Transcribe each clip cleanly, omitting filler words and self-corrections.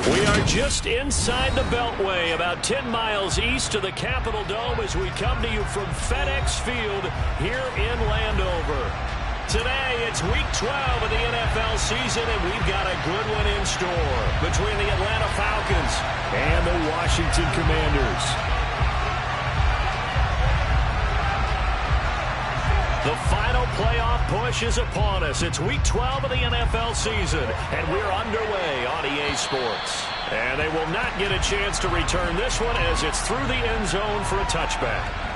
We are just inside the Beltway, about 10 miles east of the Capitol Dome as we come to you from FedEx Field here in Landover. Today, it's Week 12 of the NFL season, and we've got a good one in store between the Atlanta Falcons and the Washington Commanders. The final playoff push is upon us. It's Week 12 of the NFL season, and we're underway on EA Sports. And they will not get a chance to return this one as it's through the end zone for a touchback.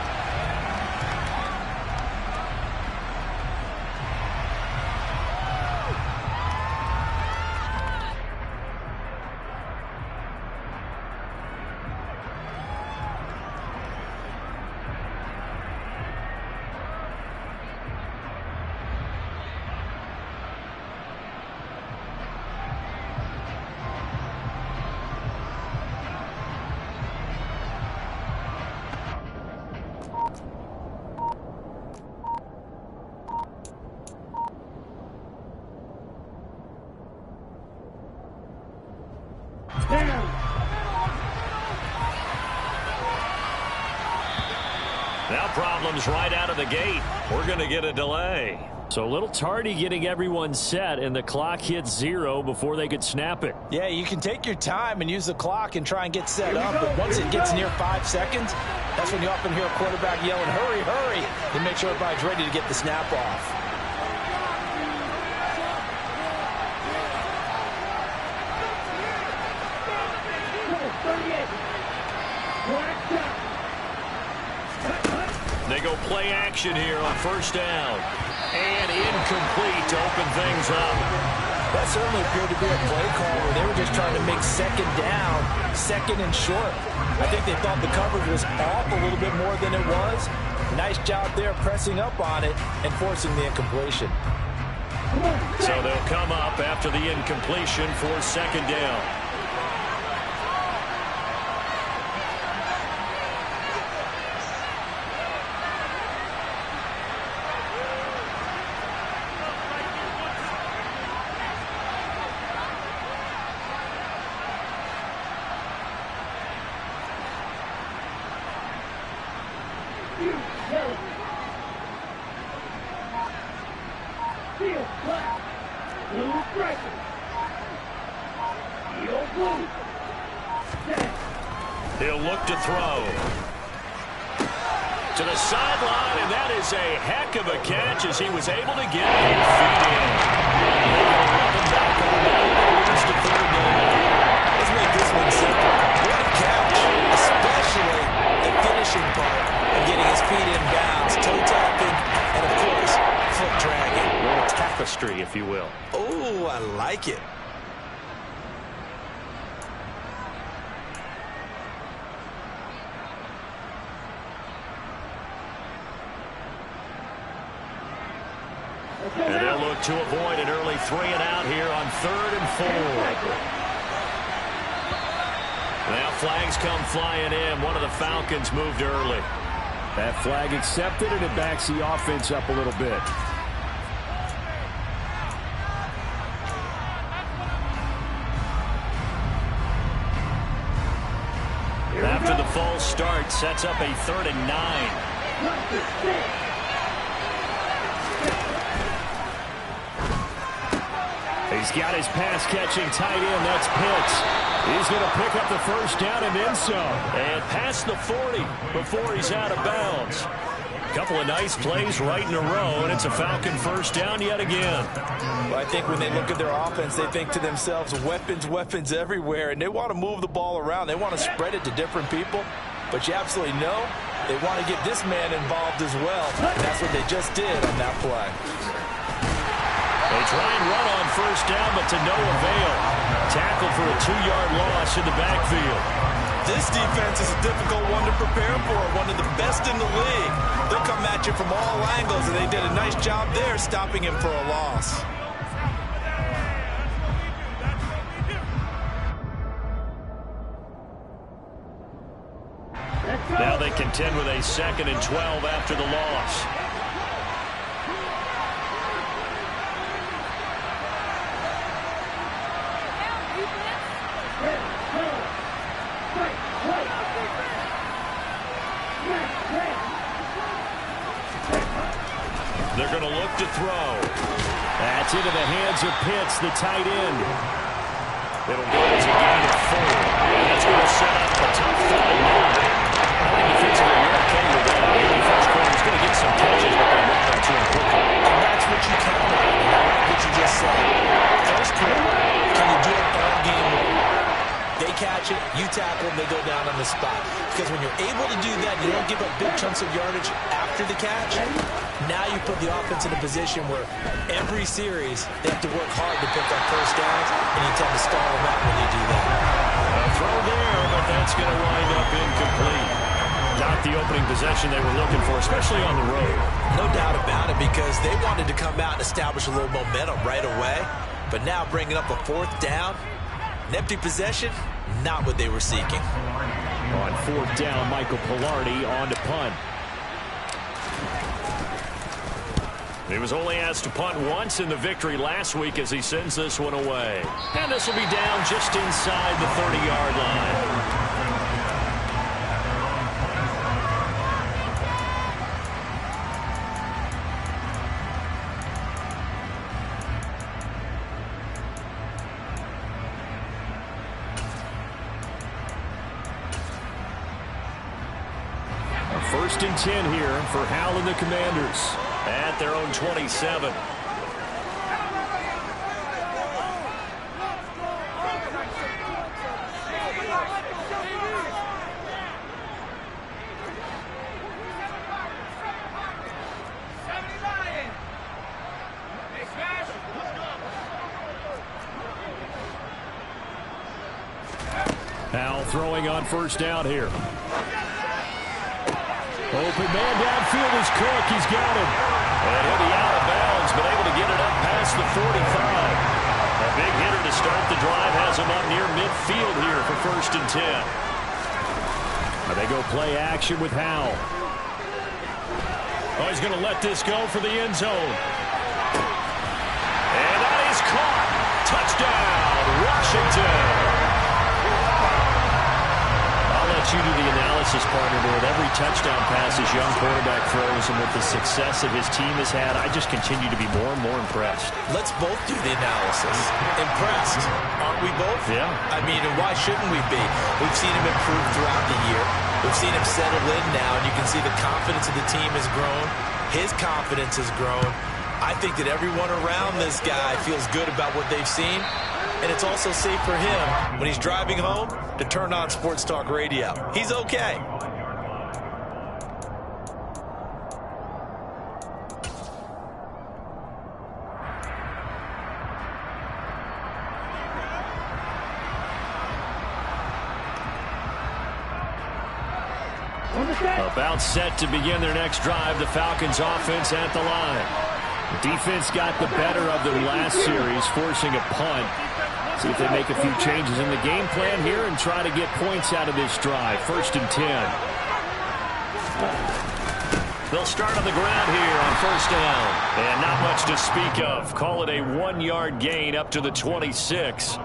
Now problems right out of the gate. We're going to get a delay. So a little tardy getting everyone set, and the clock hits 0 before they could snap it. Yeah, you can take your time and use the clock and try and get set up, but once it gets near 5 seconds, that's when you often hear a quarterback yelling, hurry, hurry, to make sure everybody's ready to get the snap off. They go play action here on first down. And incomplete to open things up. That certainly appeared to be a play call where they were just trying to make second down, second and short. I think they thought the coverage was off a little bit more than it was. Nice job there pressing up on it and forcing the incompletion. So they'll come up after the incompletion for second down. He'll look to throw. To the sideline, and that is a heck of a catch as he was able to get his feet in. Back on that. Leads to third down. Let's make this one simple. What a catch, especially the finishing part of getting his feet in bounds, toe tapping, and of course, foot dragging. A little tapestry, if you will. Oh, I like it. And they'll look to avoid an early 3-and-out here on 3rd and 4. Now flags come flying in. One of the Falcons moved early. That flag accepted, and it backs the offense up a little bit. After the false start, sets up a 3rd and 9. He's got his pass-catching tight end. That's Pitts. He's going to pick up the first down and then some. And past the 40 before he's out of bounds. A couple of nice plays right in a row, and it's a Falcon first down yet again. Well, I think when they look at their offense, they think to themselves, weapons, weapons everywhere, and they want to move the ball around. They want to spread it to different people, but you absolutely know they want to get this man involved as well, and that's what they just did on that play. They try and run on first down, but to no avail. Tackle for a 2-yard loss in the backfield. This defense is a difficult one to prepare for, one of the best in the league. They'll come at you from all angles, and they did a nice job there stopping him for a loss. Now they contend with a 2nd and 12 after the loss. throw. That's into the hands of Pitts, the tight end. It'll go as a gain of 4. And that's going to set up a tough 39. I think defensively you're okay with that. The first quarter is going to get some catches, but they won't go to him quickly. And that's what you count on. And I like what you just said. First quarter, can you do it all game long? They catch it, you tackle them, they go down on the spot. Because when you're able to do that, you don't give up big chunks of yardage after the catch. Now you put the offense in a position where every series they have to work hard to pick up first downs, and you tend to stall them out when you do that. A throw there, but that's going to wind up incomplete. Not the opening possession they were looking for, especially on the road. No doubt about it, because they wanted to come out and establish a little momentum right away. But now bringing up a 4th down, an empty possession, not what they were seeking. On 4th down, Michael Pilardi on to punt. He was only asked to punt once in the victory last week as he sends this one away. And this will be down just inside the 30-yard line. First and 10 here for Howell and the Commanders at their own 27. Howell throwing on first down here. Open man downfield is Cook. He's got him. And he'll be out of bounds, but able to get it up past the 45. A big hitter to start the drive has him up near midfield here for first and 10. They go play action with Howell. Oh, he's going to let this go for the end zone. And that is caught. Touchdown, Washington. You do the analysis, partner, but with every touchdown pass his young quarterback throws and with the success that his team has had, I just continue to be more and more impressed. Let's both do the analysis. Impressed, aren't we both? Yeah. I mean, and why shouldn't we be? We've seen him improve throughout the year. We've seen him settle in now, and you can see the confidence of the team has grown. His confidence has grown. I think that everyone around this guy feels good about what they've seen. And it's also safe for him when he's driving home to turn on Sports Talk Radio. He's okay. About set to begin their next drive, the Falcons offense at the line. The defense got the better of them last series, forcing a punt. See if they make a few changes in the game plan here and try to get points out of this drive. First and 10. They'll start on the ground here on first down. And not much to speak of. Call it a 1-yard gain up to the 26.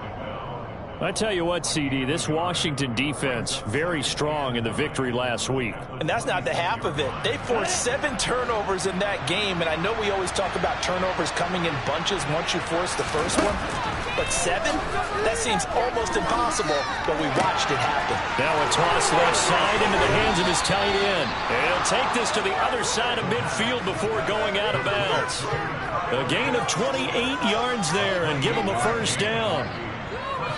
I tell you what, CD, this Washington defense, very strong in the victory last week. And that's not the half of it. They forced 7 turnovers in that game, and I know we always talk about turnovers coming in bunches once you force the first one. But 7? That seems almost impossible, but we watched it happen. Now a toss left side into the hands of his tight end. And he'll take this to the other side of midfield before going out of bounds. A gain of 28 yards there and give him a first down.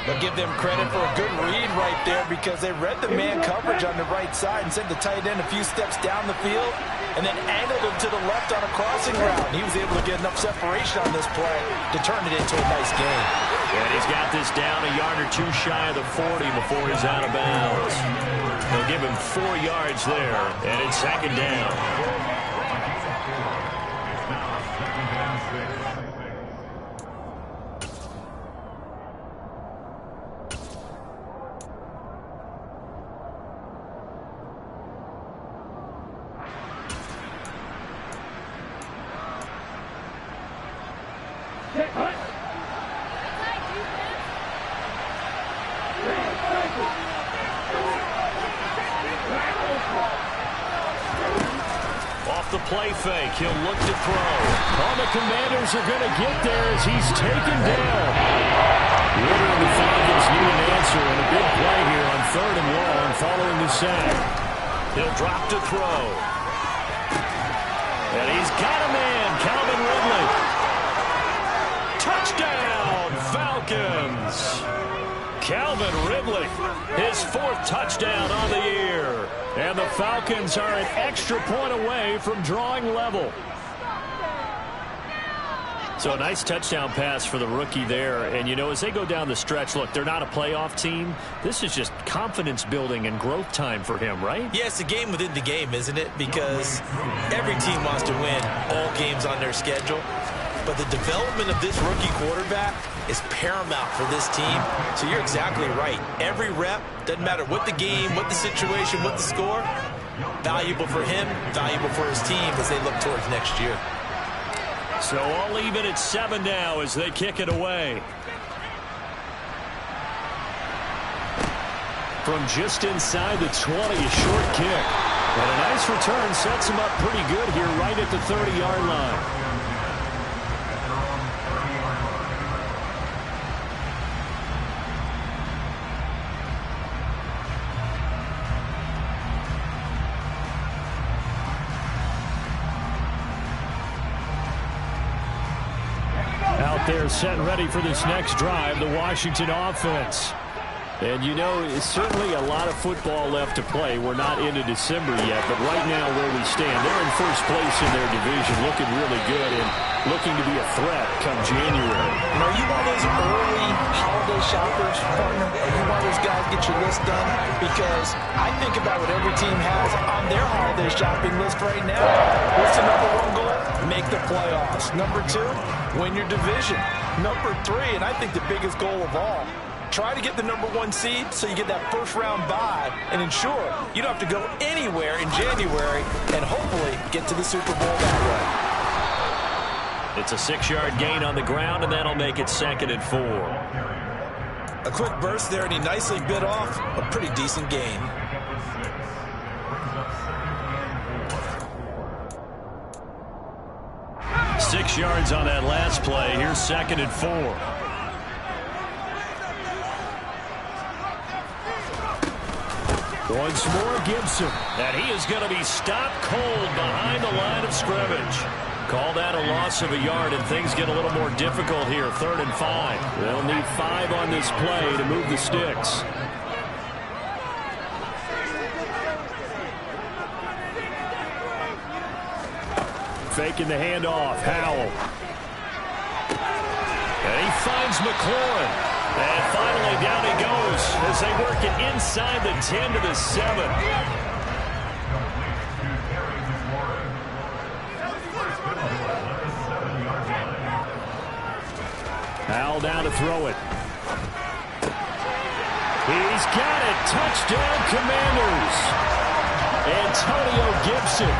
But give them credit for a good read right there because they read the man coverage on the right side and sent the tight end a few steps down the field and then angled him to the left on a crossing route. And he was able to get enough separation on this play to turn it into a nice game. And he's got this down a yard or two shy of the 40 before he's out of bounds. They'll give him 4 yards there, and it's second down. Off the play fake, he'll look to throw. Oh, the Commanders are going to get there as he's taken down. Ritter and the Falcons need an answer, and a big play here on 3rd and long following the sack. He'll drop to throw. And he's got a man, Calvin Ridley. Touchdown, Falcons. Calvin Ridley, his 4th touchdown on the year. And the Falcons are an extra point away from drawing level. So a nice touchdown pass for the rookie there. And, you know, as they go down the stretch, look, they're not a playoff team. This is just confidence building and growth time for him, right? Yeah, it's a game within the game, isn't it? Because every team wants to win all games on their schedule. But the development of this rookie quarterback is paramount for this team. So you're exactly right. Every rep, doesn't matter what the game, what the situation, what the score, valuable for him, valuable for his team as they look towards next year. So all even at 7 now as they kick it away. From just inside the 20, a short kick. And a nice return sets him up pretty good here right at the 30-yard line. They're set and ready for this next drive, the Washington offense. And, you know, it's certainly a lot of football left to play. We're not into December yet, but right now where we stand, they're in first place in their division, looking really good and looking to be a threat come January. And are you one of those early holiday shoppers, partner? Are you one of those guys get your list done? Because I think about what every team has on their holiday shopping list right now. What's the number 1 goal? Make the playoffs. Number 2, win your division. Number 3, and I think the biggest goal of all, try to get the number 1 seed so you get that first-round bye and ensure you don't have to go anywhere in January and hopefully get to the Super Bowl that way. It's a 6-yard gain on the ground, and that'll make it 2nd and 4. A quick burst there, and he nicely bit off a pretty decent gain. Six yards on that last play. Here's 2nd and 4. Once more, Gibson. And he is going to be stopped cold behind the line of scrimmage. Call that a loss of a yard, and things get a little more difficult here. 3rd and 5. They'll need 5 on this play to move the sticks. Faking the handoff. Howell. And he finds McLaurin. And finally down he goes as they work it inside the 10 to the 7. Howell down to throw it. He's got it. Touchdown, Commanders. Antonio Gibson.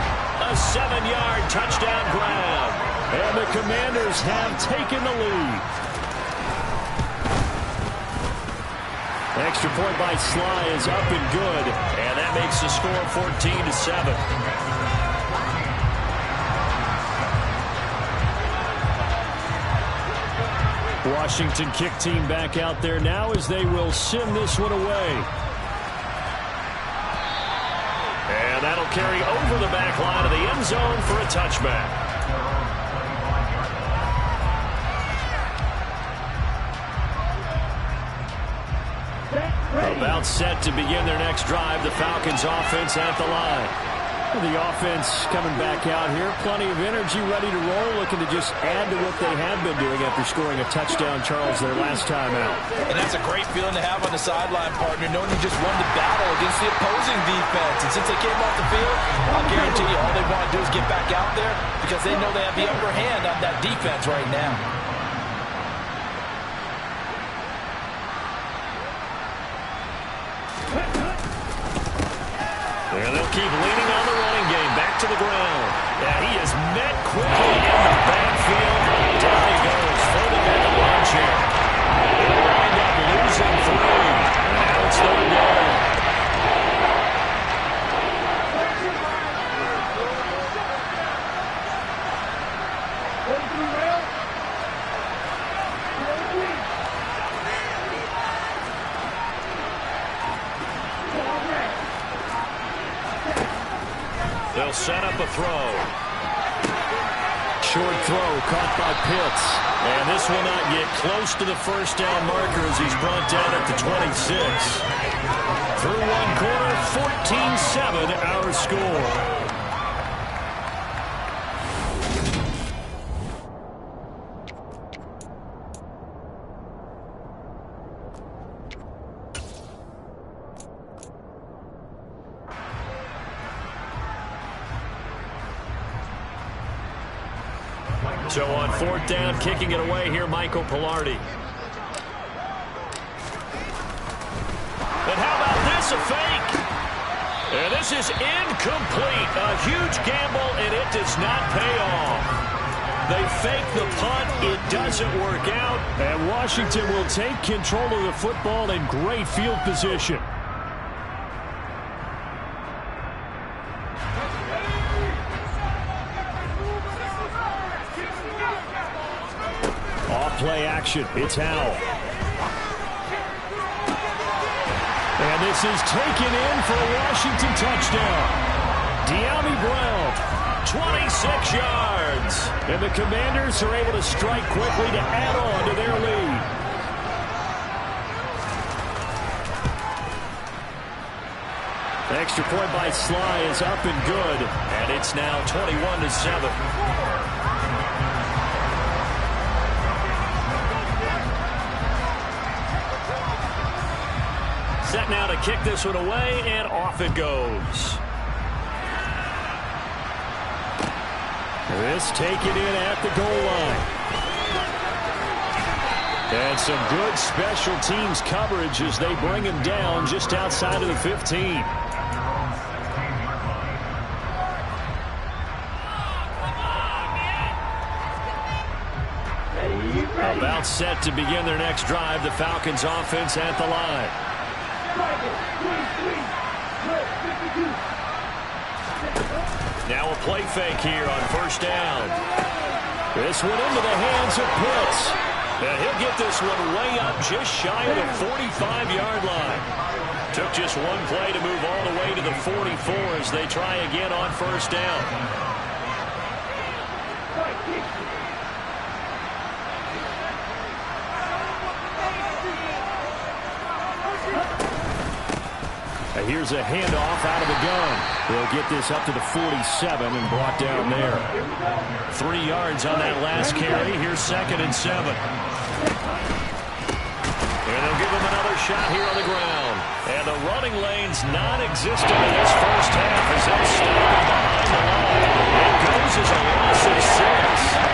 A 7-yard touchdown grab. And the Commanders have taken the lead. Extra point by Sly is up and good. And that makes the score 14 to 7. Washington kick team back out there now as they will send this one away. And that'll carry over the back line of the end zone for a touchback. About set to begin their next drive, the Falcons offense at the line. The offense coming back out here, plenty of energy, ready to roll, looking to just add to what they have been doing after scoring a touchdown, Charles, their last time out. And that's a great feeling to have on the sideline, partner, knowing you just won the battle against the opposing defense. And since they came off the field, I'll guarantee you all they want to do is get back out there because they know they have the upper hand on that defense right now. And they'll keep leaning on the running game. Back to the ground. And he is met quickly in the backfield. Down he goes. Further down the lawn chair. They'll wind up losing 3. And now it's 3rd down. They'll set up a throw. Short throw caught by Pitts. And this will not get close to the first down marker as he's brought down at the 26. Through one quarter, 14-7 our score. So on fourth down, kicking it away here, Michael Pilardi. And how about this, a fake? And this is incomplete. A huge gamble, and it does not pay off. They fake the punt. It doesn't work out. And Washington will take control of the football in great field position. Play action. It's Howell. And this is taken in for a Washington touchdown. De'Ami Brown, 26 yards. And the Commanders are able to strike quickly to add on to their lead. The extra point by Sly is up and good. And it's now 21-7. Set now to kick this one away, and off it goes. This taken in at the goal line. And some good special teams coverage as they bring him down just outside of the 15. About set to begin their next drive, the Falcons offense at the line. Now a play fake here on first down. This one into the hands of Pitts. And he'll get this one way up just shy of the 45-yard line. Took just one play to move all the way to the 44 as they try again on first down. Here's a handoff out of the gun. They'll get this up to the 47 and brought down there. 3 yards on that last carry. Here's 2nd and 7. And they'll give him another shot here on the ground. And the running lane's non-existent in this first half as they'll stop him behind the line. It goes as a loss of 6.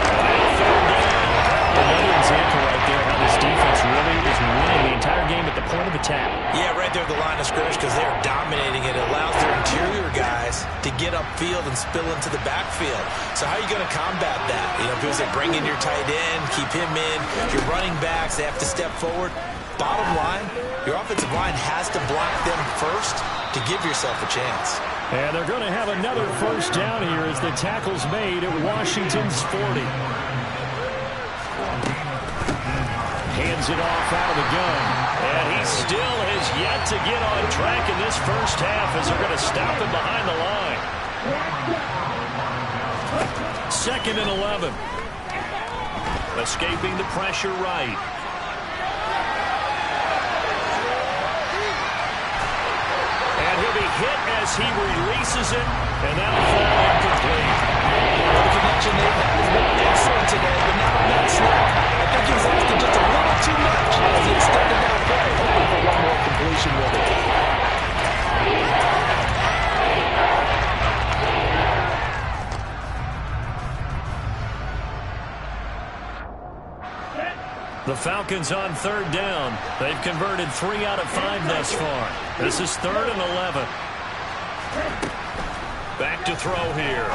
Another example right there how this defense really is winning the entire game at the point of attack. Yeah, right there at the line of scrimmage because they're dominating it. It allows their interior guys to get upfield and spill into the backfield. So how are you going to combat that? You know, because they bring in your tight end, keep him in. Your running backs, they have to step forward. Bottom line, your offensive line has to block them first to give yourself a chance. And they're going to have another first down here as the tackle's made at Washington's 40. Hands it off out of the gun. And he still has yet to get on track in this first half as they're going to stop him behind the line. 2nd and 11. Escaping the pressure right. And he'll be hit as he releases it, and that'll fall incomplete. The connection they've had has been excellent today, but not on that snap. I think he was asking just a little too much as he extended that play, hoping for one more completion with it. The Falcons on 3rd down. They've converted 3 out of 5 thus far. This is 3rd and 11. Back to throw here.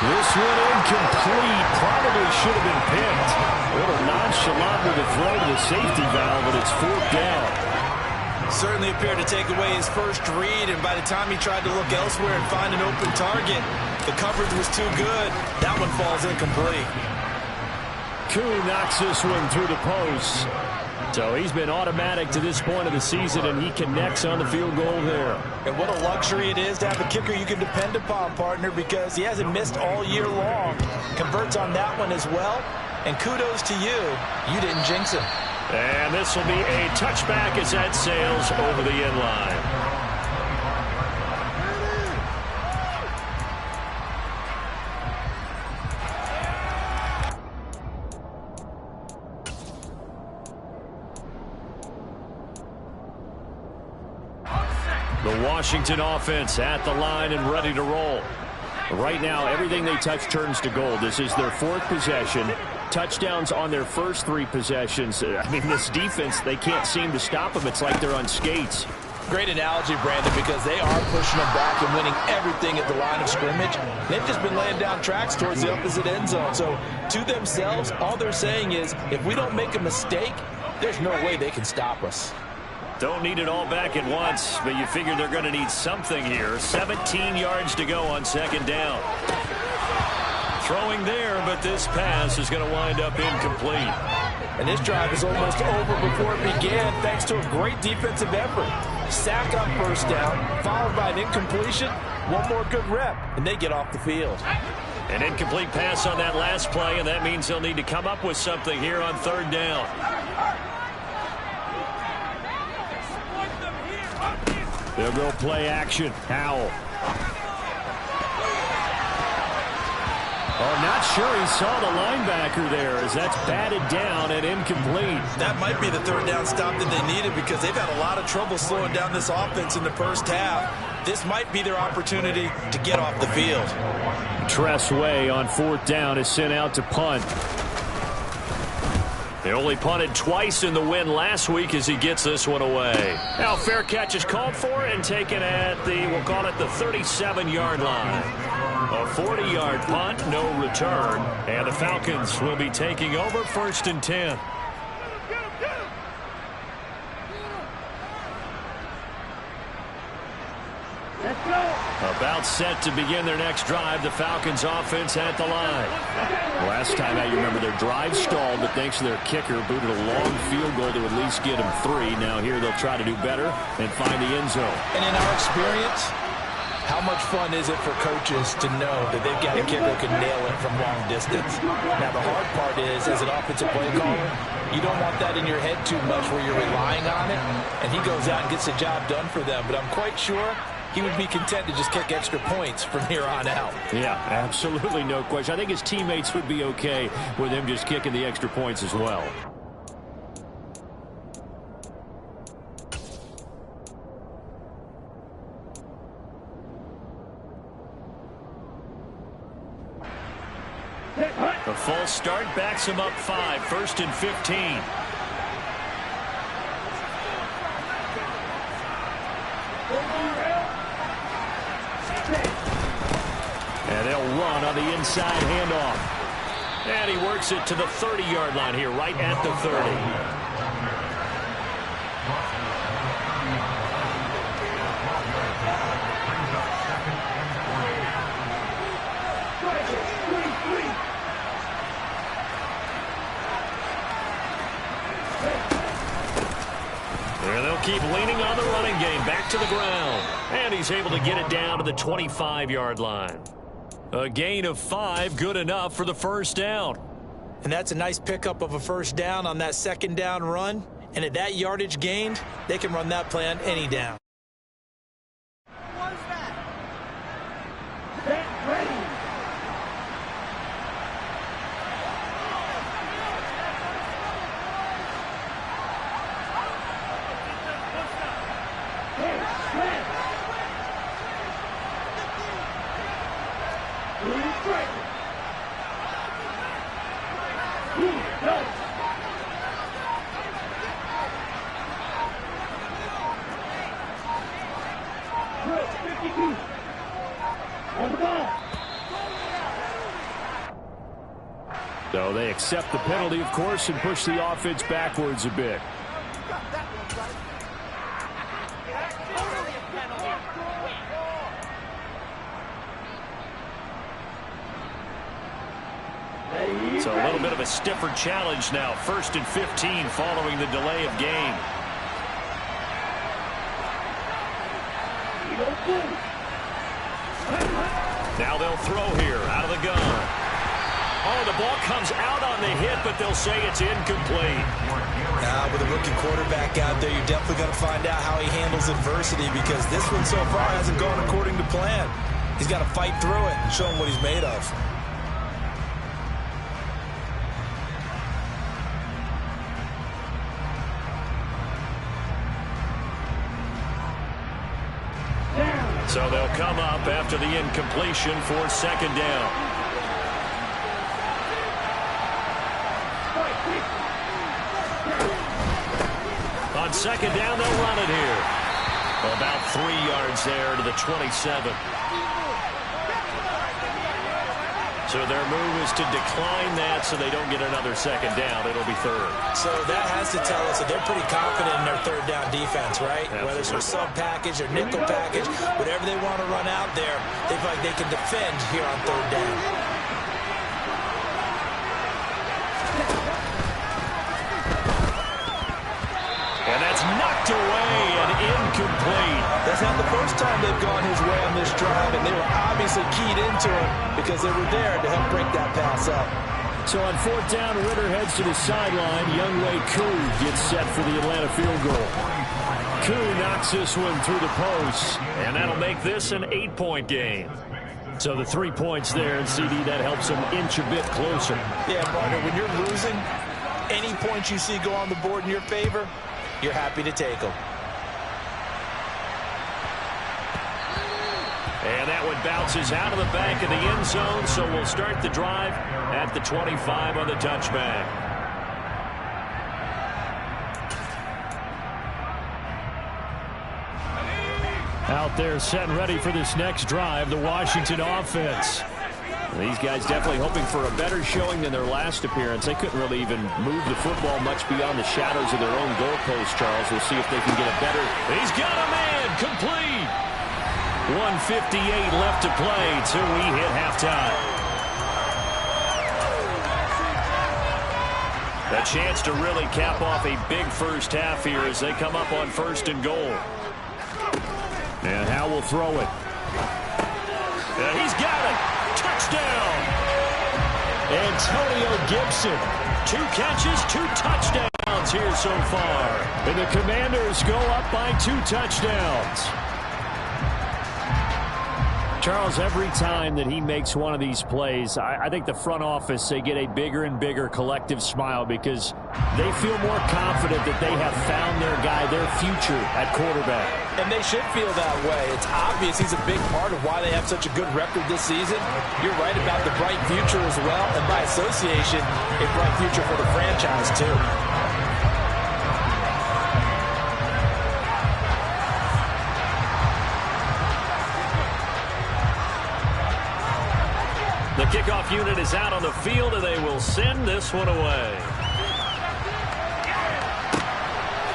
This one incomplete. Probably should have been picked. A little nonchalant with a throw to the safety valve, but it's 4th down. Certainly appeared to take away his first read, and by the time he tried to look elsewhere and find an open target, the coverage was too good. That one falls incomplete. Koo knocks this one through the post. So he's been automatic to this point of the season, and he connects on the field goal there. And what a luxury it is to have a kicker you can depend upon, partner, because he hasn't missed all year long. Converts on that one as well. And kudos to you. You didn't jinx him. And this will be a touchback as that sails over the end line. The Washington offense at the line and ready to roll. Right now, everything they touch turns to gold. This is their fourth possession. Touchdowns on their first three possessions. I mean, this defense, they can't seem to stop them. It's like they're on skates. Great analogy, Brandon, because they are pushing them back and winning everything at the line of scrimmage. They've just been laying down tracks towards the opposite end zone. So, to themselves, all they're saying is, if we don't make a mistake, there's no way they can stop us. Don't need it all back at once, but you figure they're going to need something here. 17 yards to go on second down. Throwing there, but this pass is going to wind up incomplete. And this drive is almost over before it began, thanks to a great defensive effort. Sack on first down, followed by an incompletion. One more good rep, and they get off the field. An incomplete pass on that last play, and that means they'll need to come up with something here on third down. They'll go play action. Howell. Oh, not sure he saw the linebacker there as that's batted down and incomplete. That might be the third down stop that they needed because they've had a lot of trouble slowing down this offense in the first half. This might be their opportunity to get off the field. Tressway on fourth down is sent out to punt. They only punted twice in the win last week as he gets this one away. Now fair catch is called for and taken at the, we'll call it the 37-yard line. A 40-yard punt, no return. And the Falcons will be taking over first and 10. About set to begin their next drive, the Falcons offense at the line. Last time out, you remember their drive stalled, but thanks to their kicker, booted a long field goal to at least get them 3. Now here they'll try to do better and find the end zone. And in our experience, how much fun is it for coaches to know that they've got a kicker who can nail it from long distance? Now the hard part is, as an offensive play caller, you don't want that in your head too much where you're relying on it, and he goes out and gets the job done for them. But I'm quite sure he would be content to just kick extra points from here on out. Yeah, absolutely no question. I think his teammates would be okay with him just kicking the extra points as well. A false start backs him up 5, 1st and 15. And they'll run on the inside handoff. And he works it to the 30-yard line here, right at the 30. And they'll keep leaning on the running game, back to the ground. And he's able to get it down to the 25-yard line. A gain of 5, good enough for the first down. And that's a nice pickup of a first down on that second down run. And at that yardage gained, they can run that play on any down. So they accept the penalty, of course, and push the offense backwards a bit. So a little bit of a stiffer challenge now. 1st and 15 following the delay of game. Now they'll throw here out of the gun. Oh, the ball comes out on the hit, but they'll say it's incomplete. Now, with a rookie quarterback out there, you're definitely going to find out how he handles adversity, because this one so far hasn't gone according to plan. He's got to fight through it and show him what he's made of. So they'll come up after the incompletion for 2nd down. On 2nd down, they'll run it here. About 3 yards there to the 27. So their move is to decline that so they don't get another 2nd down. It'll be 3rd. So that has to tell us that they're pretty confident in their 3rd down defense, right? Absolutely. Whether it's a sub package or nickel package, whatever they want to run out there, they feel like they can defend here on 3rd down. And that's knocked away and incomplete. That's not the first time they've gone his way on this drive, and they were obviously keyed into it because they were there to help break that pass up. So on 4th down, Ritter heads to the sideline. Younghoe Koo gets set for the Atlanta field goal. Koo knocks this one through the post. And that'll make this an 8-point game. So the 3 points there, and CD, that helps them inch a bit closer. Yeah, partner, when you're losing, any points you see go on the board in your favor, you're happy to take them. And that one bounces out of the back of the end zone, so we'll start the drive at the 25 on the touchback. Out there set and ready for this next drive, the Washington offense. These guys definitely hoping for a better showing than their last appearance. They couldn't really even move the football much beyond the shadows of their own goalpost, Charles. We'll see if they can get a better... He's got a man! Complete! 1:58 left to play till we hit halftime. A chance to really cap off a big first half here as they come up on 1st and goal. And Howe will throw it. And he's got it! Touchdown! Antonio Gibson. 2 catches, 2 touchdowns here so far. And the Commanders go up by 2 touchdowns. Charles, every time that he makes one of these plays, I think the front office, they get a bigger and bigger collective smile because they feel more confident that they have found their guy, their future at quarterback. And they should feel that way. It's obvious he's a big part of why they have such a good record this season. You're right about the bright future as well, and by association, a bright future for the franchise too. The kickoff unit is out on the field, and they will send this one away.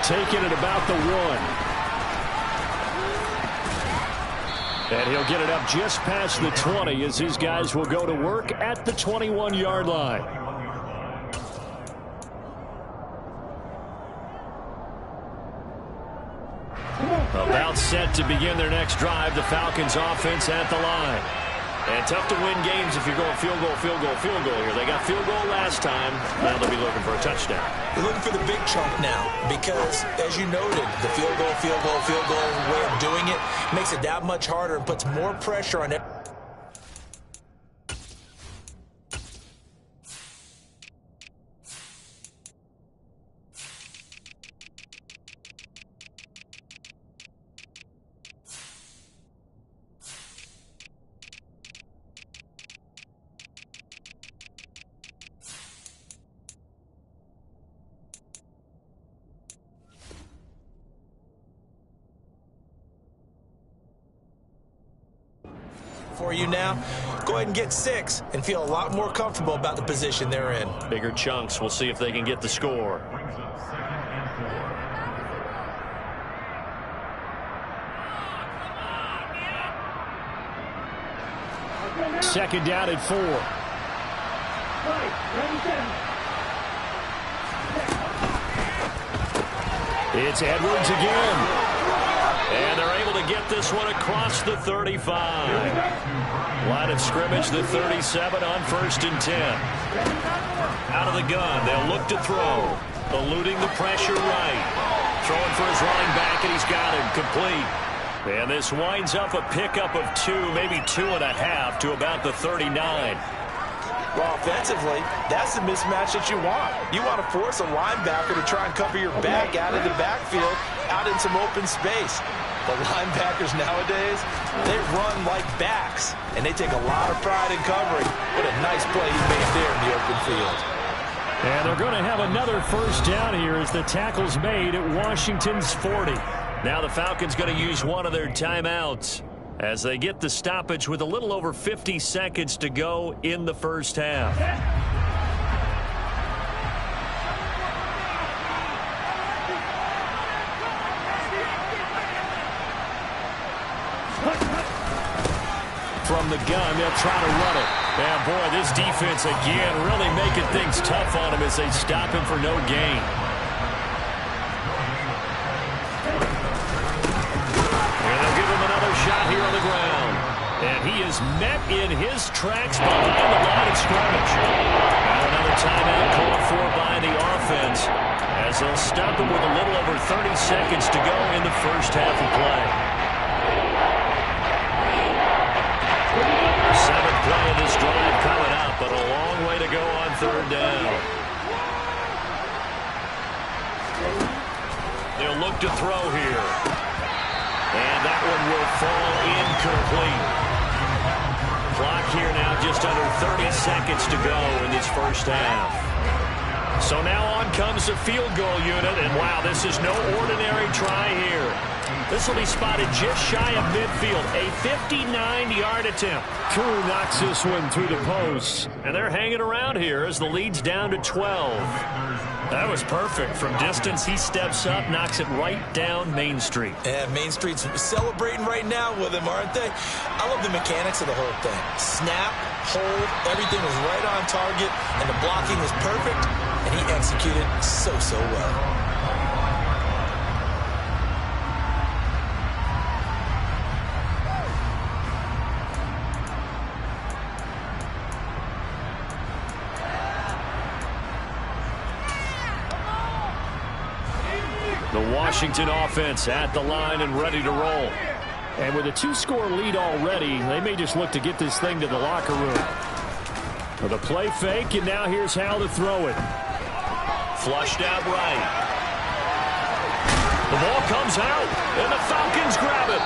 Taking it about the 1. And he'll get it up just past the 20 as his guys will go to work at the 21-yard line. About set to begin their next drive, the Falcons offense at the line. And tough to win games if you're going field goal, field goal, field goal here. They got field goal last time. Now they'll be looking for a touchdown. They're looking for the big chunk now because, as you noted, the field goal, field goal, field goal way of doing it makes it that much harder and puts more pressure on it. For you now, go ahead and get 6 and feel a lot more comfortable about the position they're in. Bigger chunks. We'll see if they can get the score. Second down at 4. It's Edwards again. And they're able to get this one across the 35. Line of scrimmage, the 37 on 1st and 10. Out of the gun, they'll look to throw. Eluding the pressure right. Throwing for his running back, and he's got him complete. And this winds up a pickup of 2, maybe 2.5 to about the 39. Well, offensively, that's the mismatch that you want. You want to force a linebacker to try and cover your back out of the backfield, out in some open space. The linebackers nowadays, they run like backs, and they take a lot of pride in covering. What a nice play he made there in the open field. And they're going to have another first down here as the tackle's made at Washington's 40. Now the Falcons going to use one of their timeouts as they get the stoppage with a little over 50 seconds to go in the first half. From the gun, they'll try to run it. And boy, this defense again really making things tough on him as they stop him for no gain. Shot here on the ground. And he is met in his tracks behind the line of scrimmage. And another timeout called for by the offense as they'll stop him with a little over 30 seconds to go in the first half of play. 7th play of this drive coming up, but a long way to go on 3rd down. They'll look to throw here. And that one will fall incomplete. Clock here now just under 30 seconds to go in this first half. So now on comes the field goal unit, and wow, this is no ordinary try here. This will be spotted just shy of midfield, a 59-yard attempt. True knocks this one through the post. And they're hanging around here as the lead's down to 12. That was perfect. From distance, he steps up, knocks it right down Main Street. And Main Street's celebrating right now with him, aren't they? I love the mechanics of the whole thing. Snap, hold, everything was right on target, and the blocking was perfect, and he executed so well. The Washington offense at the line and ready to roll. And with a 2-score lead already, they may just look to get this thing to the locker room. With a play fake, and now here's how to throw it. Flushed out right. The ball comes out, and the Falcons grab it.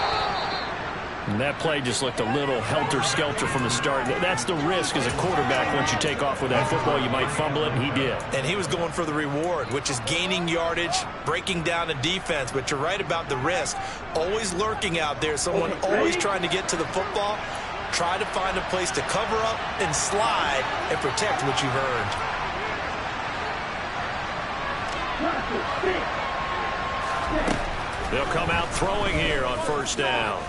And that play just looked a little helter-skelter from the start. That's the risk as a quarterback. Once you take off with that football, you might fumble it, and he did. And he was going for the reward, which is gaining yardage, breaking down the defense. But you're right about the risk. Always lurking out there, someone always trying to get to the football. Try to find a place to cover up and slide and protect what you've earned. They'll come out throwing here on first down.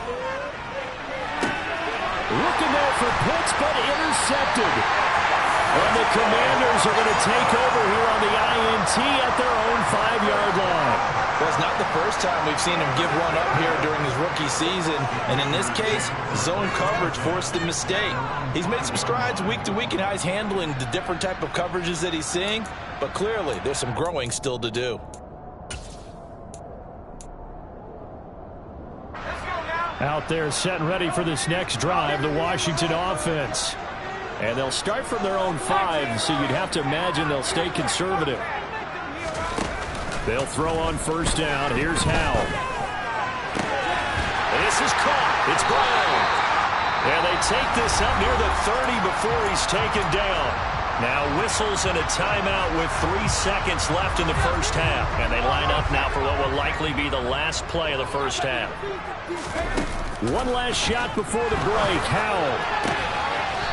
Looking there for Pitts, but intercepted. And the Commanders are going to take over here on the INT at their own 5-yard line. Well, it's not the first time we've seen him give one up here during his rookie season. And in this case, zone coverage forced the mistake. He's made some strides week to week in how he's handling the different type of coverages that he's seeing. But clearly, there's some growing still to do. Out there set and ready for this next drive, the Washington offense. And they'll start from their own 5, so you'd have to imagine they'll stay conservative. They'll throw on first down. Here's Howell. This is caught. It's Brown. And they take this up near the 30 before he's taken down. Now whistles and a timeout with 3 seconds left in the first half. And they line up now for what will likely be the last play of the first half. One last shot before the break. Howell.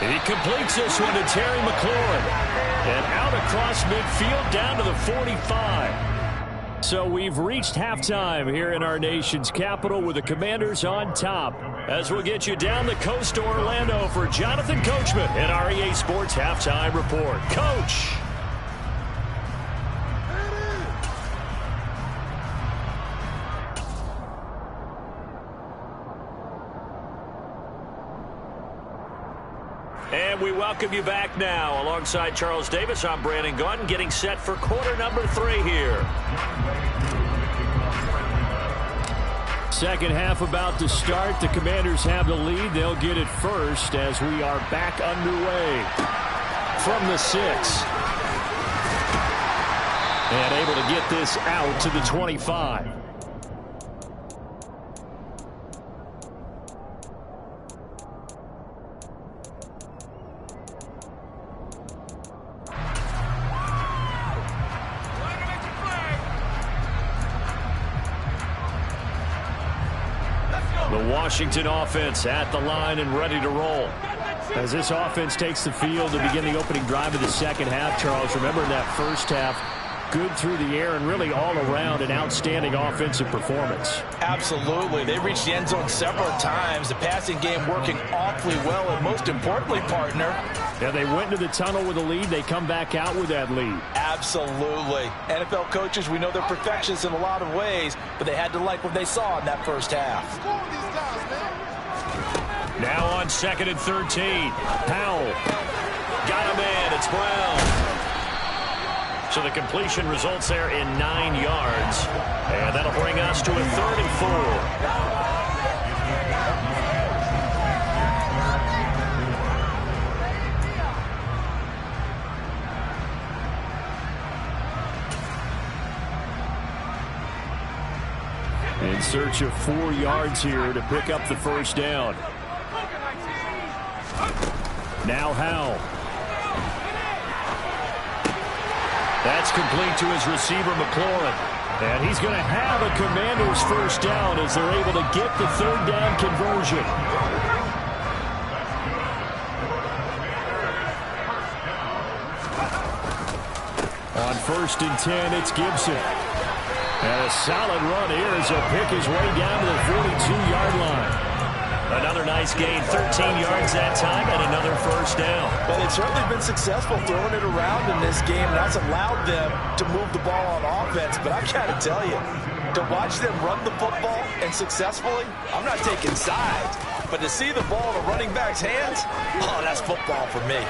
He completes this one to Terry McLaurin. And out across midfield down to the 45. So we've reached halftime here in our nation's capital with the Commanders on top. As we'll get you down the coast to Orlando for Jonathan Coachman in our EA Sports Halftime Report. Coach! And we welcome you back now. Alongside Charles Davis, I'm Brandon Gunn, getting set for quarter number 3 here. Second half about to start. The Commanders have the lead. They'll get it first as we are back underway from the 6. And able to get this out to the 25. The Washington offense at the line and ready to roll. As this offense takes the field to begin the opening drive of the second half, Charles, remember in that first half, good through the air and really all around an outstanding offensive performance. Absolutely. They reached the end zone several times. The passing game working awfully well, and most importantly, partner. Yeah, they went into the tunnel with a lead. They come back out with that lead. Absolutely. NFL coaches, we know they're perfectionists in a lot of ways, but they had to like what they saw in that first half. Now on 2nd and 13. Powell. Got a man. It's Brown. So the completion results there in 9 yards. And that'll bring us to a 3rd and 4. In search of 4 yards here to pick up the first down. Now Howell. That's complete to his receiver, McLaurin. And he's going to have a Commanders first down as they're able to get the 3rd down conversion. On 1st and 10, it's Gibson. And a solid run here as he'll pick his way down to the 42-yard line. Another nice gain, 13 yards that time, and another first down. Well, they've certainly been successful throwing it around in this game, and that's allowed them to move the ball on offense. But I've got to tell you, to watch them run the football and successfully, I'm not taking sides. But to see the ball in a running back's hands, oh, that's football for me.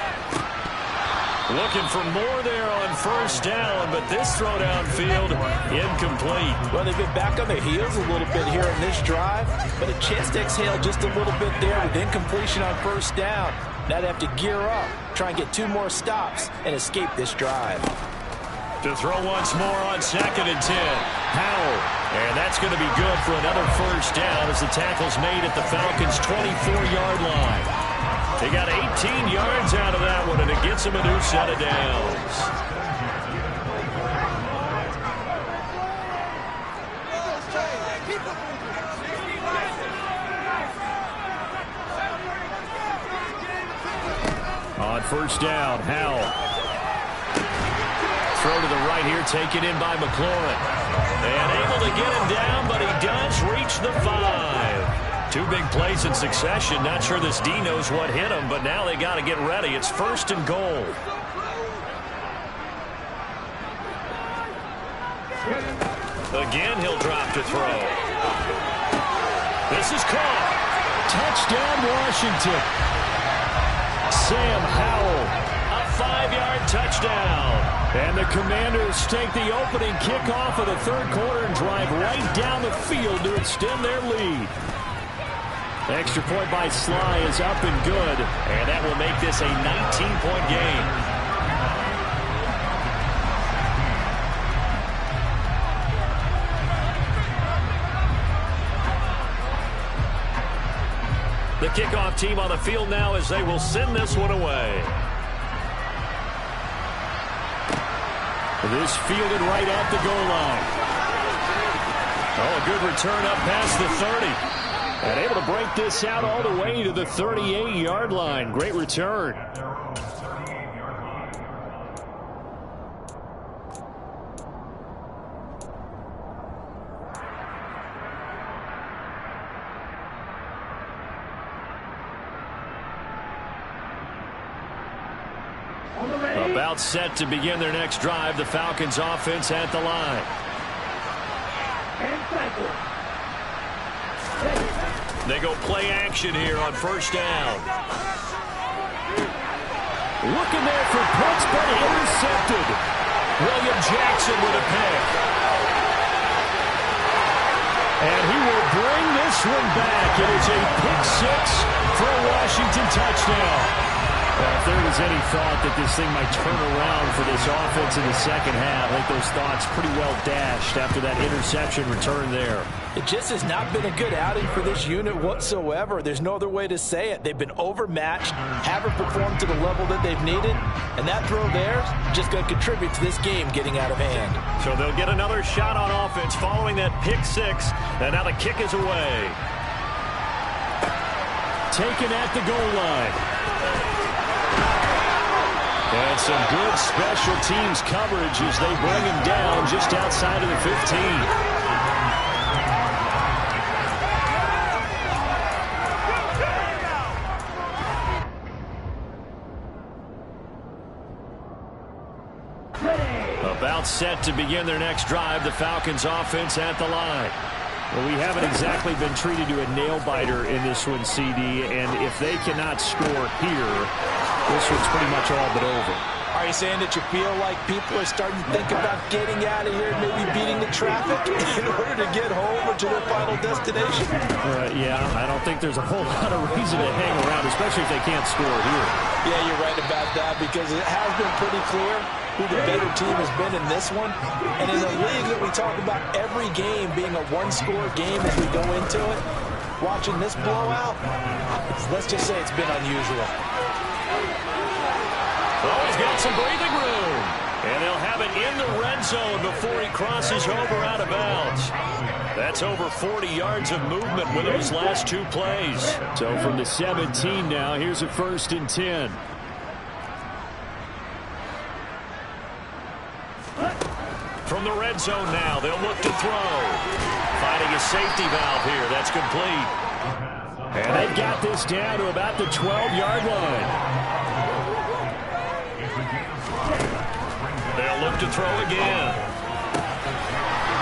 Looking for more there on first down, but this throw downfield incomplete. Well, they've been back on their heels a little bit here in this drive, but a chance to exhale just a little bit there with incompletion on first down. Now they have to gear up, try and get 2 more stops, and escape this drive. To throw once more on 2nd and 10. Howell. And that's going to be good for another first down as the tackle's made at the Falcons' 24-yard line. They got 18 yards out of that one, and it gets them a new set of downs. On first down, Howell. Throw to the right here, taken in by McLaurin. And able to get him down, but he does reach the 5. 2 big plays in succession. Not sure this D knows what hit him, but now they got to get ready. It's 1st and goal. Again, he'll drop to throw. This is caught. Touchdown, Washington. Sam Howell. A 5-yard touchdown. And the Commanders take the opening kickoff of the 3rd quarter and drive right down the field to extend their lead. The extra point by Sly is up and good. And that will make this a 19-point game. The kickoff team on the field now as they will send this one away. This fielded right at the goal line. Oh, a good return up past the 30. And able to break this out all the way to the 38-yard line. Great return. About set to begin their next drive, the Falcons offense at the line. They go play action here on first down. Looking there for punts, but intercepted. William Jackson with a pick. And he will bring this one back. It is a pick six for a Washington touchdown. Well, if there was any thought that this thing might turn around for this offense in the second half, I think those thoughts pretty well dashed after that interception return there. It just has not been a good outing for this unit whatsoever. There's no other way to say it. They've been overmatched, haven't performed to the level that they've needed, and that throw there is just going to contribute to this game getting out of hand. So they'll get another shot on offense following that pick six, and now the kick is away. Taken at the goal line. And some good special teams coverage as they bring him down just outside of the 15. About set to begin their next drive, the Falcons offense at the line. Well, we haven't exactly been treated to a nail-biter in this one, CD, and if they cannot score here, this one's pretty much all but over. Are you saying that you feel like people are starting to think about getting out of here, maybe beating the traffic in order to get home or to their final destination? Yeah, I don't think there's a whole lot of reason to hang around, especially if they can't score here. Yeah, you're right about that, because it has been pretty clear who the better team has been in this one. And in a league that we talk about every game being a one-score game as we go into it, watching this blowout, let's just say it's been unusual. Oh, he's got some breathing room. And they'll have it in the red zone before he crosses over out of bounds. That's over 40 yards of movement with those last two plays. So from the 17 now, here's a 1st and 10. From the red zone now, they'll look to throw. Finding a safety valve here. That's complete. And they've got this down to about the 12-yard line. They'll look to throw again.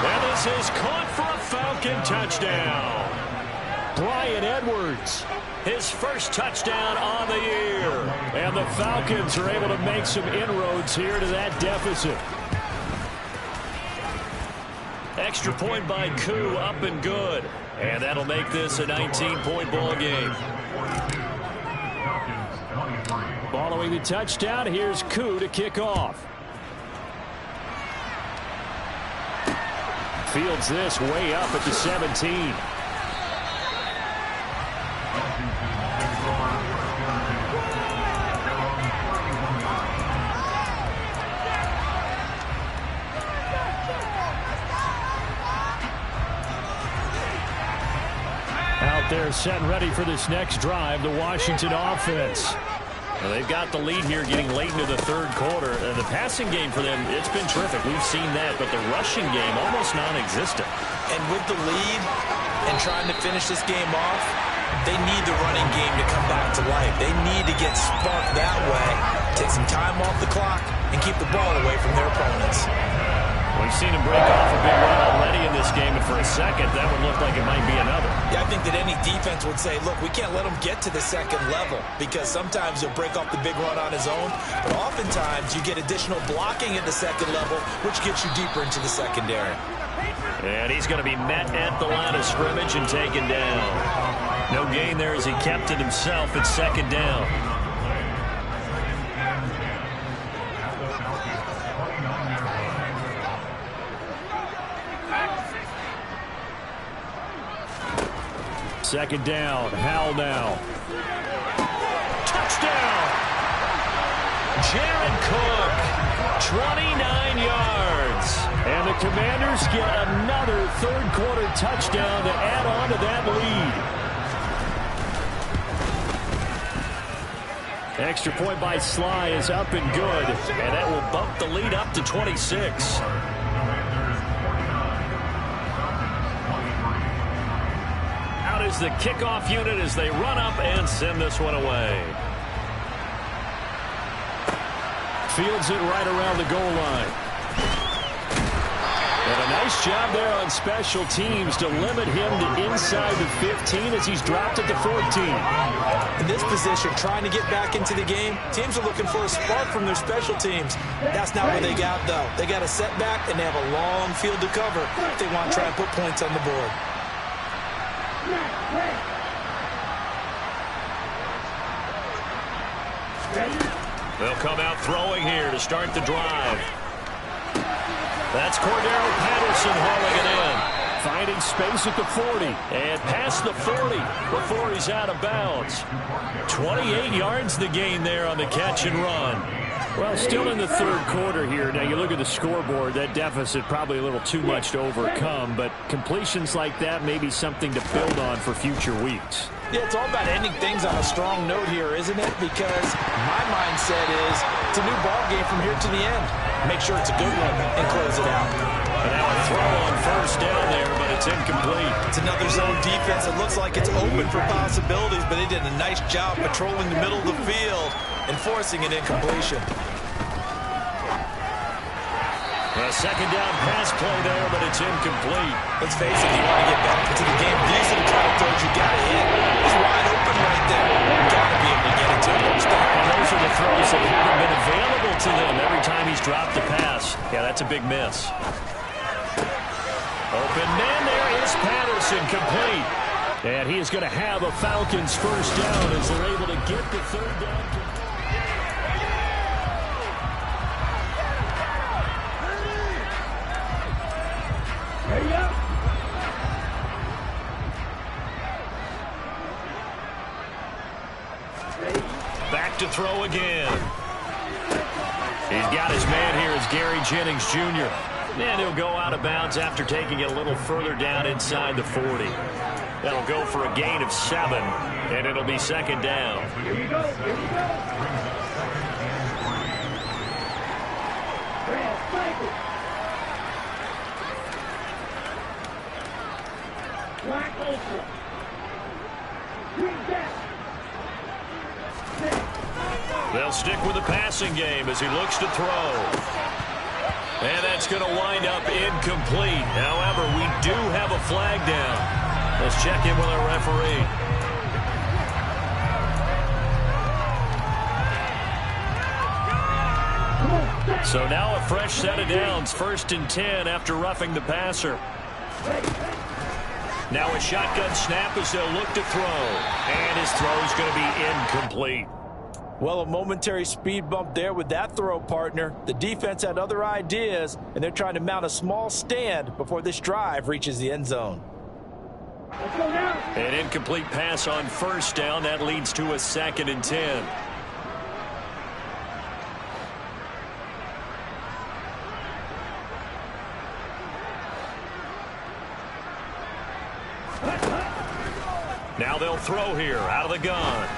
And this is caught for a Falcon touchdown. Bryan Edwards, his first touchdown on the year. And the Falcons are able to make some inroads here to that deficit. Extra point by Koo, up and good. And that'll make this a 19-point ball game. Following the touchdown, here's Koo to kick off. Fields this way up at the 17. Out there set and ready for this next drive, the Washington offense. Well, they've got the lead here getting late into the third quarter. The passing game for them, it's been terrific. We've seen that, but the rushing game almost non-existent. And with the lead and trying to finish this game off, they need the running game to come back to life. They need to get sparked that way, take some time off the clock, and keep the ball away from their opponents. We've seen him break off a big run already in this game, and for a second, that would look like it might be another. Yeah, I think that any defense would say, look, we can't let him get to the second level, because sometimes he'll break off the big run on his own, but oftentimes you get additional blocking at the second level, which gets you deeper into the secondary. And he's going to be met at the line of scrimmage and taken down. No gain there as he kept it himself at second down. Second down, Howell now. Touchdown! Jared Cook, 29 yards. And the Commanders get another third-quarter touchdown to add on to that lead. Extra point by Sly is up and good, and that will bump the lead up to 26. Is the kickoff unit as they run up and send this one away. fields it right around the goal line. And a nice job there on special teams to limit him to inside the 15 as he's dropped at the 14. In this position, trying to get back into the game, teams are looking for a spark from their special teams. That's not what they got, though. They got a setback, and they have a long field to cover if they want to try and put points on the board. They'll come out throwing here to start the drive. That's Cordero Patterson hauling it in. Finding space at the 40 and past the 40 before he's out of bounds. 28 yards the gain there on the catch and run. Well, still in the third quarter here. Now, you look at the scoreboard, that deficit probably a little too much to overcome, but completions like that may be something to build on for future weeks. Yeah, it's all about ending things on a strong note here, isn't it? Because my mindset is it's a new ball game from here to the end. Make sure it's a good one and close it out. And now a throw on first down there, but it's incomplete. It's another zone defense. It looks like it's open for possibilities, but they did a nice job patrolling the middle of the field and forcing an incompletion. A second down pass play there, but it's incomplete. Let's face it, you want to get back into the game. These are the kind of throws you got to hit. He's wide open right there. You got to be able to get it to him. And those are the throws that haven't been available to them every time he's dropped the pass. Yeah, that's a big miss. Open man, there is Patterson, complete. And he is going to have a Falcons first down as they're able to get the third down. Back to throw again. He's got his man here as Gary Jennings Jr. And he'll go out of bounds after taking it a little further down inside the 40. That'll go for a gain of 7, and it'll be second down. Here you go. Here you go. Black Ultra. They'll stick with the passing game as he looks to throw. And that's going to wind up incomplete. However, we do have a flag down. Let's check in with our referee. So now a fresh set of downs. 1st and 10 after roughing the passer. Now a shotgun snap as they'll look to throw. And his throw is going to be incomplete. Well, a momentary speed bump there with that throw, partner. The defense had other ideas, and they're trying to mount a small stand before this drive reaches the end zone. An incomplete pass on first down. That leads to a 2nd and 10. Now they'll throw here out of the gun.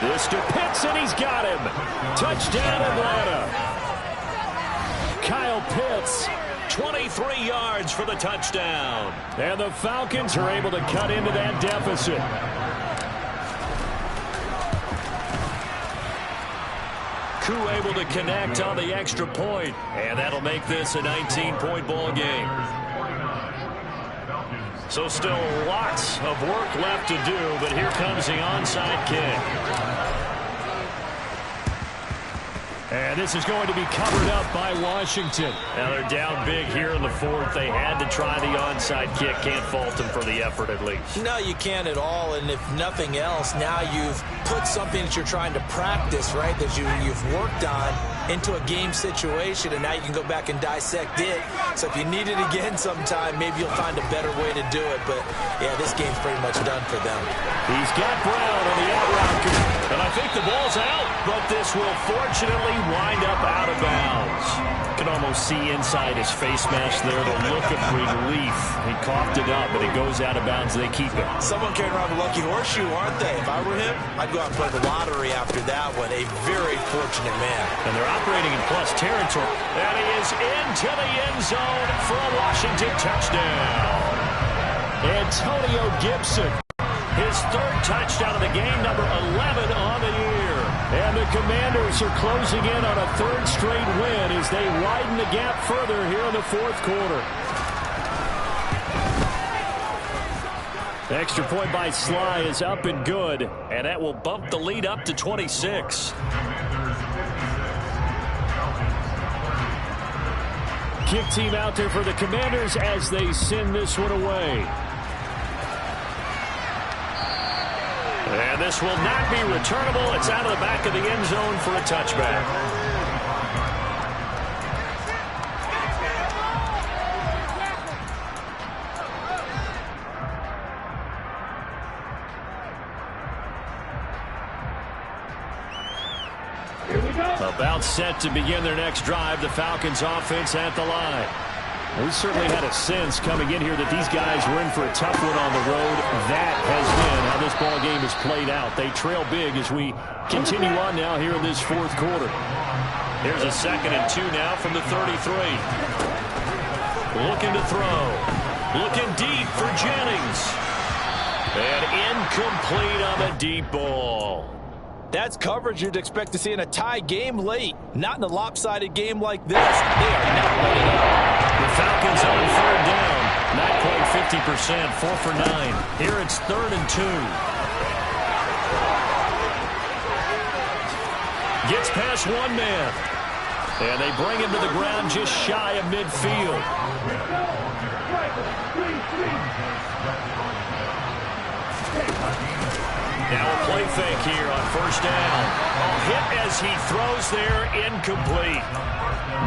This to Pitts, and he's got him. Touchdown, Atlanta. Kyle Pitts, 23 yards for the touchdown. And the Falcons are able to cut into that deficit. Koo able to connect on the extra point, and that'll make this a 19-point ball game. So still lots of work left to do, but here comes the onside kick. And this is going to be covered up by Washington. Now they're down big here in the 4th. They had to try the onside kick. Can't fault them for the effort at least. No, you can't at all. And if nothing else, now you've put something that you're trying to practice, right, that you've worked on into a game situation, and now you can go back and dissect it. So if you need it again sometime, maybe you'll find a better way to do it. But, yeah, this game's pretty much done for them. He's got Brown on the out route. And I think the ball's out, but this will fortunately wind up out of bounds. You can almost see inside his face mask there the look of relief. He coughed it up, but it goes out of bounds. They keep it. Someone carrying around a lucky horseshoe, aren't they? If I were him, I'd go out and play the lottery after that one. A very fortunate man. And they're operating in plus territory. And he is into the end zone for a Washington touchdown. Antonio Gibson, his 3rd touchdown of the game, number 11 on the year. And the Commanders are closing in on a third straight win as they widen the gap further here in the fourth quarter. Extra point by Sly is up and good, and that will bump the lead up to 26. Kick team out there for the Commanders as they send this one away. And this will not be returnable. It's out of the back of the end zone for a touchback. About set to begin their next drive. The Falcons offense at the line. We certainly had a sense coming in here that these guys were in for a tough one on the road. That has been how this ball game has played out. They trail big as we continue on now here in this fourth quarter. Here's a 2nd and 2 now from the 33. Looking to throw. Looking deep for Jennings. And incomplete on the deep ball. That's coverage you'd expect to see in a tie game late. Not in a lopsided game like this. They are not letting up. The Falcons on 3rd down. Not quite 50%. 4 for 9. Here it's 3rd and 2. Gets past one man. And they bring him to the ground just shy of midfield. Now a play fake here on 1st down. Hit as he throws there, incomplete.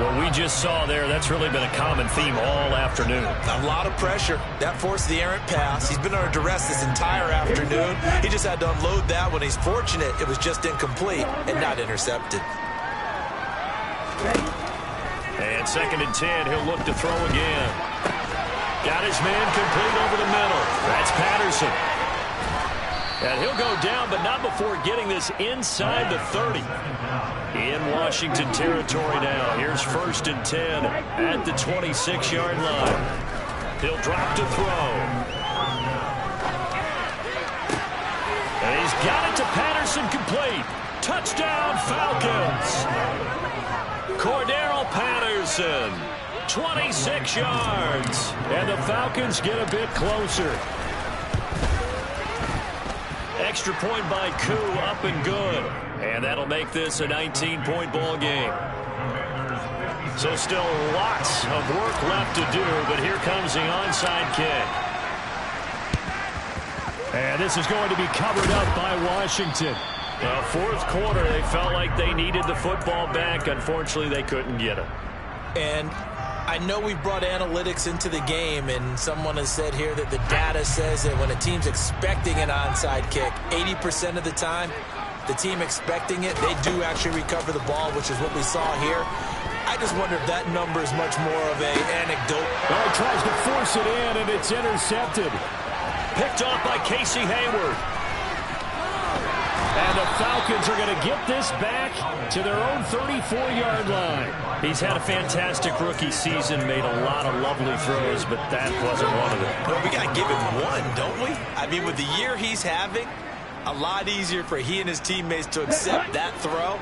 What we just saw there, that's really been a common theme all afternoon. A lot of pressure. That forced the errant pass. He's been under duress this entire afternoon. He just had to unload that one. He's fortunate it was just incomplete and not intercepted. And 2nd and 10, he'll look to throw again. Got his man complete over the middle. That's Patterson. And he'll go down, but not before getting this inside the 30. In Washington territory now. Here's 1st and 10 at the 26-yard line. He'll drop to throw. And he's got it to Patterson, complete. Touchdown, Falcons. Cordero Patterson, 26 yards. And the Falcons get a bit closer. Extra point by Koo, up and good. And that'll make this a 19-point ball game. So still lots of work left to do, but here comes the onside kick. And this is going to be covered up by Washington. Fourth quarter, they felt like they needed the football back. Unfortunately, they couldn't get it. And I know we brought analytics into the game, and someone has said here that the data says that when a team's expecting an onside kick, 80% of the time, the team expecting it, they do actually recover the ball, which is what we saw here. I just wonder if that number is much more of an anecdote. Well, he tries to force it in, and it's intercepted. Picked off by Casey Hayward. And the Falcons are going to get this back to their own 34-yard line. He's had a fantastic rookie season, made a lot of lovely throws, but that wasn't one of them. Well, we got to give him one, don't we? I mean, with the year he's having, a lot easier for he and his teammates to accept that throw,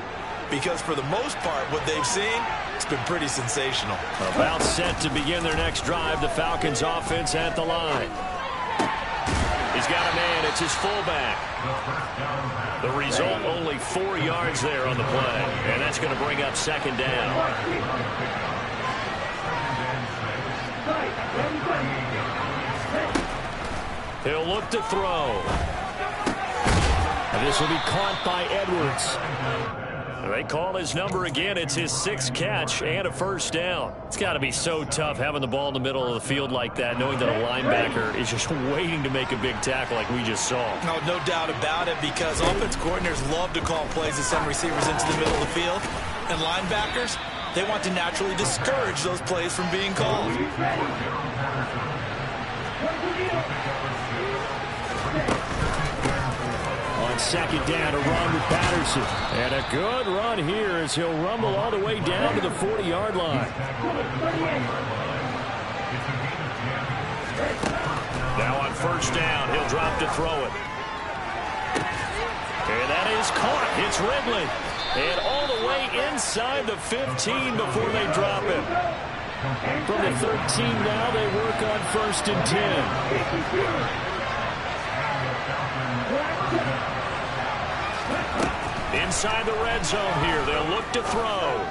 because for the most part, what they've seen, it's been pretty sensational. About set to begin their next drive, the Falcons offense at the line. He's got a man, it's his fullback. The result, only 4 yards there on the play, and that's going to bring up 2nd down. He'll look to throw. And this will be caught by Edwards. They call his number again. It's his 6th catch and a 1st down. It's got to be so tough having the ball in the middle of the field like that, knowing that a linebacker is just waiting to make a big tackle like we just saw. No doubt about it, because offense coordinators love to call plays that send receivers into the middle of the field. And linebackers, they want to naturally discourage those plays from being called. On 2nd down, a run with Patterson. And a good run here as he'll rumble all the way down to the 40-yard line. Now on 1st down, he'll drop to throw it. And that is is caught. It's Ridley. And all the way inside the 15 before they drop him. From the 13 now, they work on 1st and 10. Inside the red zone here. They'll look to throw.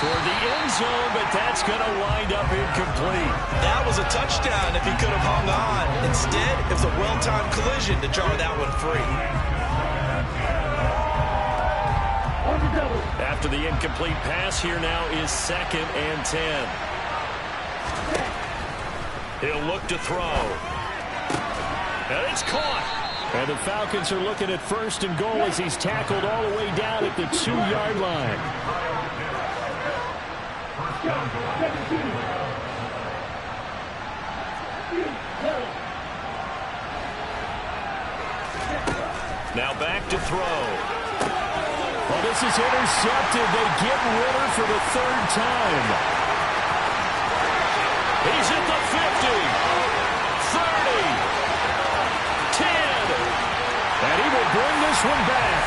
Toward the end zone, but that's going to wind up incomplete. That was a touchdown if he could have hung on. Instead, it was a well-timed collision to jar that one free. After the incomplete pass, here now is 2nd and 10. He'll look to throw. And it's caught. And the Falcons are looking at 1st and goal as he's tackled all the way down at the 2-yard line. Now back to throw. Oh, this is intercepted. They get Ritter for the 3rd time. He's at the 50, 30, 10. And he will bring this one back.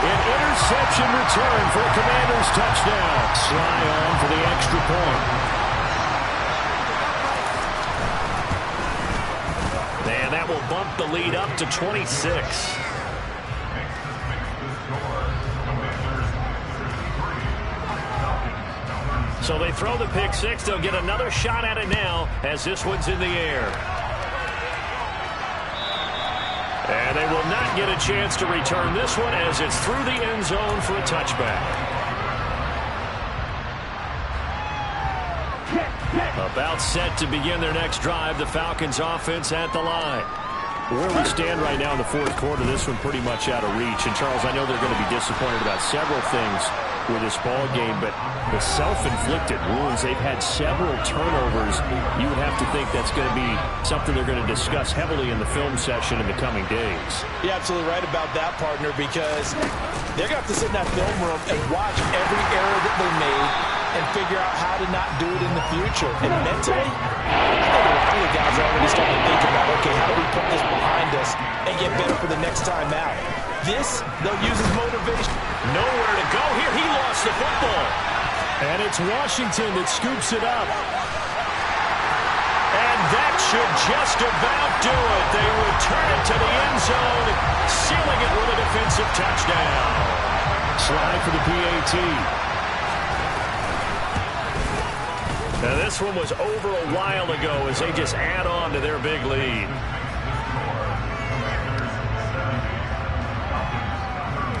An interception return for a Commanders touchdown. Sly on for the extra point. And that will bump the lead up to 26. So they throw the pick six. They'll get another shot at it now as this one's in the air. And they will not get a chance to return this one as it's through the end zone for a touchback. About set to begin their next drive, the Falcons offense at the line. Where we stand right now in the 4th quarter, this one pretty much out of reach. And, Charles, I know they're going to be disappointed about several things with this ball game, but the self-inflicted wounds, they've had several turnovers. You would have to think that's going to be something they're going to discuss heavily in the film session in the coming days. You're absolutely right about that, partner, because they're going to have to sit in that film room and watch every error that they made and figure out how to not do it in the future. And mentally, I think a lot of the guys are already starting to think about, okay, how do we put this behind us and get better for the next time out? This, they'll use as motivation. Nowhere to go here. He lost the football. And it's Washington that scoops it up. And that should just about do it. They return it to the end zone, sealing it with a defensive touchdown. Slide for the PAT. Now this one was over a while ago as they just add on to their big lead.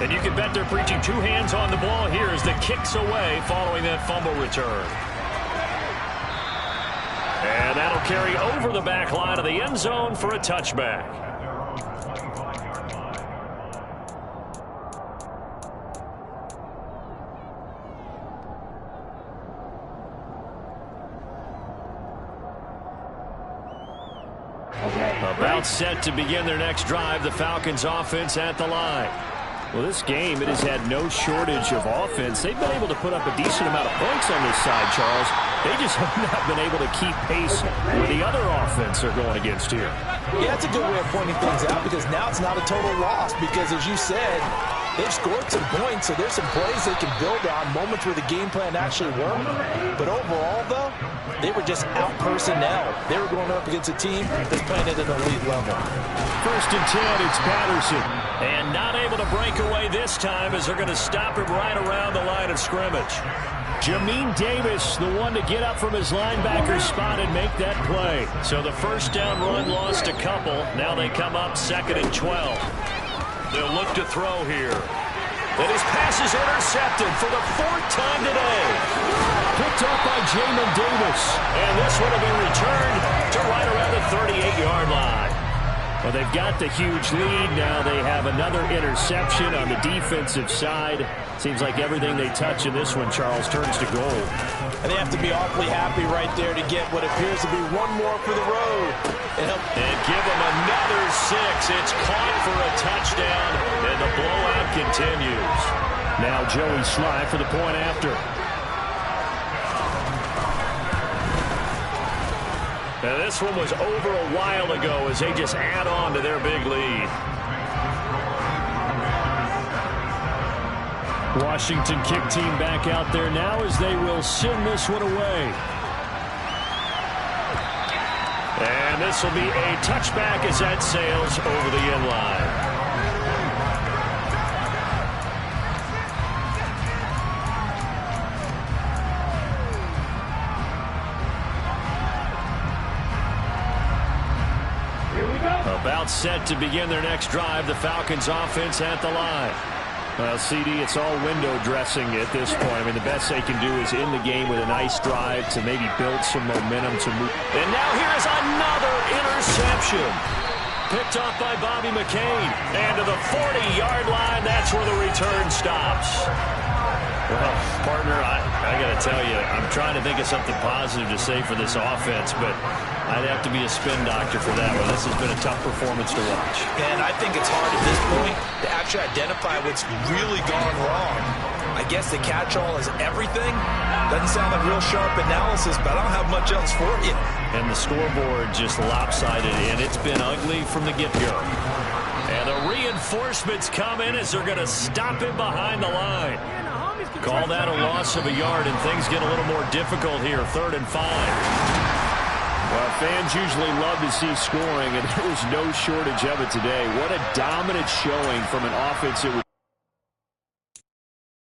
And you can bet they're preaching 2 hands on the ball here as the kick's away following that fumble return. And that'll carry over the back line of the end zone for a touchback. About set to begin their next drive, the Falcons offense at the line. Well, this game, it has had no shortage of offense. They've been able to put up a decent amount of points on this side, Charles. They just have not been able to keep pace with the other offense they're going against here. Yeah, that's a good way of pointing things out because now it's not a total loss because, as you said, they've scored some points, so there's some plays they can build on, moments where the game plan actually worked. But overall, though, they were just out-personnel. They were going up against a team that's playing at an elite level. 1st and 10, it's Patterson. And not able to break away this time as they're going to stop him right around the line of scrimmage. Jamin Davis, the one to get up from his linebacker spot and make that play. So the first down run lost a couple. Now they come up 2nd and 12. They'll look to throw here. And his pass is intercepted for the 4th time today. Picked up by Jamin Davis. And this one will be returned to right around the 38-yard line. Well, they've got the huge lead. Now they have another interception on the defensive side. Seems like everything they touch in this one, Charles, turns to gold. And they have to be awfully happy right there to get what appears to be one more for the road. And give them another 6. It's caught for a touchdown, and the blowout continues. Now Joey Sly for the point after. Now this one was over a while ago as they just add on to their big lead. Washington kick team back out there now as they will send this one away. And this will be a touchback as that sails over the end line. About set to begin their next drive. The Falcons offense at the line. Well, CD, it's all window dressing at this point. I mean, the best they can do is in the game with a nice drive to maybe build some momentum to move. And now here is another interception. Picked off by Bobby McCain. And to the 40-yard line, that's where the return stops. Well, partner, I got to tell you, I'm trying to think of something positive to say for this offense, but I'd have to be a spin doctor for that one. This has been a tough performance to watch. And I think it's hard at this point to actually identify what's really gone wrong. I guess the catch-all is everything. Doesn't sound like real sharp analysis, but I don't have much else for you. And the scoreboard just lopsided, and it's been ugly from the get-go. And the reinforcements come in as they're going to stop him behind the line. Call that a loss of a yard, and things get a little more difficult here. 3rd and 5. Well, fans usually love to see scoring, and there was no shortage of it today. What a dominant showing from an offense that was